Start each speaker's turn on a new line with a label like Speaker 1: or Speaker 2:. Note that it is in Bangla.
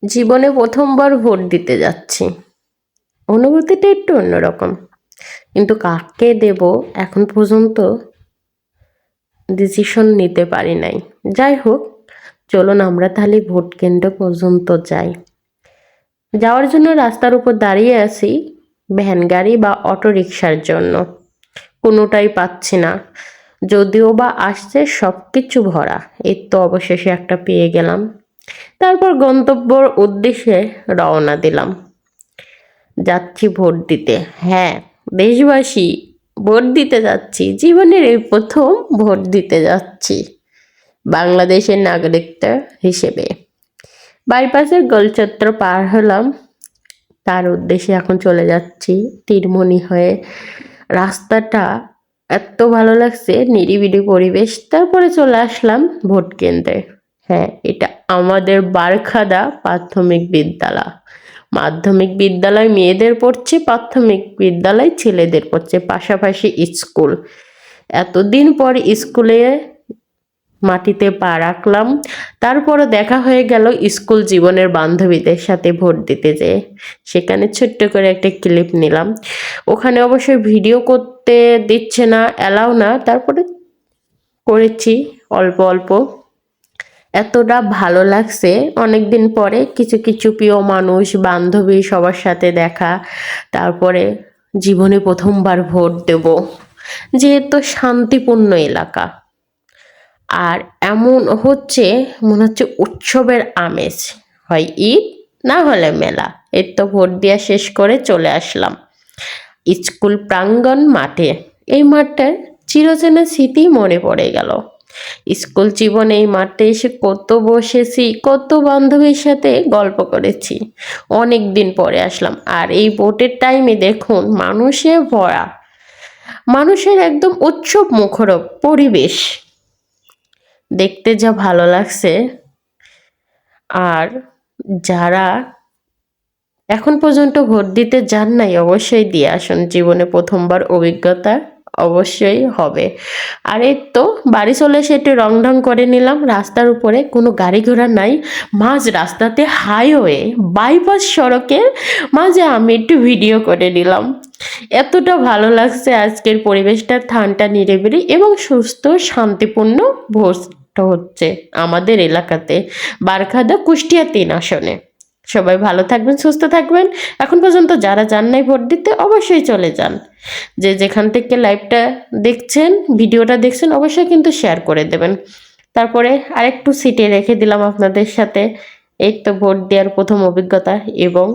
Speaker 1: জীবনে প্রথমবার ভোট দিতে যাচ্ছি, অনুভূতিটা একটু অন্যরকম। কিন্তু কাকে দেব এখন পর্যন্ত ডিসিশন নিতে পারি নাই। যাই হোক, চলুন আমরা তাহলে ভোট কেন্দ্র পর্যন্ত যাই। যাওয়ার জন্য রাস্তার উপর দাঁড়িয়ে আছি ভ্যান গাড়ি বা অটো রিক্সার জন্য, কোনোটাই পাচ্ছি না। যদিও বা আসছে সব কিছু ভরা। এই তো অবশেষে একটা পেয়ে গেলাম। তারপর গন্তব্যর উদ্দেশ্যে রওনা দিলাম। যাচ্ছি ভোট দিতে। হ্যাঁ, দেশবাসী, ভোট দিতে যাচ্ছি। জীবনের এই প্রথম ভোট দিতে যাচ্ছি বাংলাদেশের নাগরিকটা হিসেবে। বাইপাসের গোলচত্র পার হলাম, তার উদ্দেশ্যে এখন চলে যাচ্ছি তীরমণি হয়ে। রাস্তাটা এত ভালো লাগছে, নিরিবিলি পরিবেশ। তারপরে চলে আসলাম ভোট কেন্দ্রে। হ্যাঁ, এটা আমাদের বারখাদা প্রাথমিক বিদ্যালয়। মাধ্যমিক বিদ্যালয় মেয়েদের পড়ছে, প্রাথমিক বিদ্যালয় ছেলেদের পড়ছে, পাশাপাশি স্কুল। এতদিন পর স্কুলে মাটিতে পা রাখলাম। তারপরে দেখা হয়ে গেল স্কুল জীবনের বান্ধবীদের সাথে ভোট দিতে যেয়ে। সেখানে ছোট্ট করে একটা ক্লিপ নিলাম। ওখানে অবশ্যই ভিডিও করতে দিচ্ছে না, অ্যালাউ না, তারপরে করেছি অল্প অল্প। এতটা ভালো লাগছে অনেকদিন পরে কিছু কিছু প্রিয় মানুষ, বান্ধবী সবার সাথে দেখা। তারপরে জীবনে প্রথমবার ভোট দেব, যেহেতু শান্তিপূর্ণ এলাকা। আর এমন হচ্ছে, মনে হচ্ছে উৎসবের আমেজ। হয় ঈদ, না হলে মেলা। এই তো ভোট দেওয়া শেষ করে চলে আসলাম স্কুল প্রাঙ্গণ মাঠে। এই মাঠটার চিরচেনা স্মৃতি মনে পড়ে গেল। স্কুল জীবনে এই মাঠে এসে কত বসেছি, কত বান্ধবীর সাথে গল্প করেছি। অনেক দিন পরে আসলাম। আর এই ভোটের টাইমে দেখুন, মানুষে ভরা, মানুষের একদম উৎসব মুখর পরিবেশ। দেখতে যা ভালো লাগছে। আর যারা এখন পর্যন্ত ভোট দিতে যান নাই, অবশ্যই দিয়ে আসুন। জীবনে প্রথমবার অভিজ্ঞতা অবশ্যই হবে। আর এই তো বাড়ি চলে এসে একটু রং ঢং করে নিলাম। রাস্তার উপরে কোনো গাড়ি ঘোড়া নাই, মাঝ রাস্তাতে হাইওয়ে বাইপাস সড়কের মাঝে আমি একটু ভিডিও করে নিলাম। এতটা ভালো লাগছে আজকের পরিবেশটা, ঠান্ডা নিরিবিলি এবং সুস্থ শান্তিপূর্ণ ভোটটা হচ্ছে আমাদের এলাকাতে, বারখাদা কুষ্টিয়া 3 আসনে। সবাই ভালো থাকবেন, সুস্থ থাকবেন। এখন পর্যন্ত যারা যান নাই ভোট দিতে, অবশ্যই চলে যান। যে যেখান থেকে লাইভটা দেখছেন, ভিডিওটা দেখছেন, অবশ্যই কিন্তু শেয়ার করে দেবেন। তারপরে আরেকটু সিটে রেখে দিলাম আপনাদের সাথে। এই তো ভোট দেওয়ার প্রথম অভিজ্ঞতা এবং